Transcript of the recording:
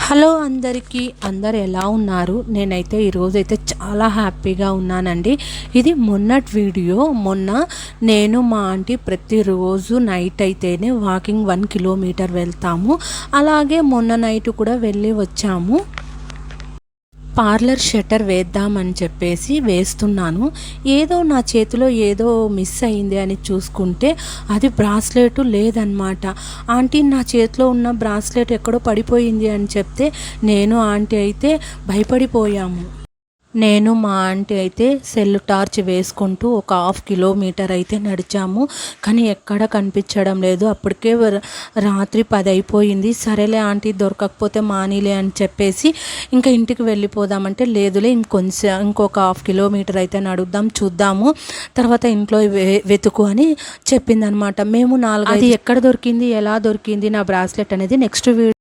Hello అందరికీ, అందరు ఎలా ఉన్నారు? నేనైతే ఈరోజైతే చాలా హ్యాపీగా ఉన్నానండి. ఇది మొన్నటి వీడియో. నేను మా ఆంటీ ప్రతిరోజు నైట్ అయితేనే వాకింగ్ 1 కిలోమీటర్ వెళ్తాము. అలాగే మొన్న నైట్ కూడా వెళ్ళి వచ్చాము. పార్లర్ షట్టర్ వేద్దామని చెప్పేసి వేస్తున్నాను. ఏదో నా చేతిలో ఏదో మిస్ అయింది అని చూసుకుంటే అది బ్రాస్లెట్ లేదనమాట. ఆంటీ, నా చేతిలో ఉన్న బ్రాస్లెట్ ఎక్కడో పడిపోయింది అని చెప్తే నేను ఆంటీ అయితే భయపడిపోయాము. నేను మా ఆంటీ అయితే సెల్ టార్చ్ వేసుకుంటూ ఒక 1/2 కిలోమీటర్ అయితే నడిచాము. కానీ ఎక్కడ కనిపించడం లేదు. అప్పటికే రాత్రి 10 అయిపోయింది. సరేలే ఆంటీ, దొరకకపోతే మానీలే అని చెప్పేసి ఇంకా ఇంటికి వెళ్ళిపోదామంటే లేదులే, ఇంకొక 1/2 కిలోమీటర్ అయితే నడుద్దాం, చూద్దాము, తర్వాత ఇంట్లో వెతుకు అని చెప్పిందనమాట. మేము 4 అది ఎక్కడ దొరికింది, ఎలా దొరికింది నా బ్రాస్లెట్ అనేది నెక్స్ట్ వీడియో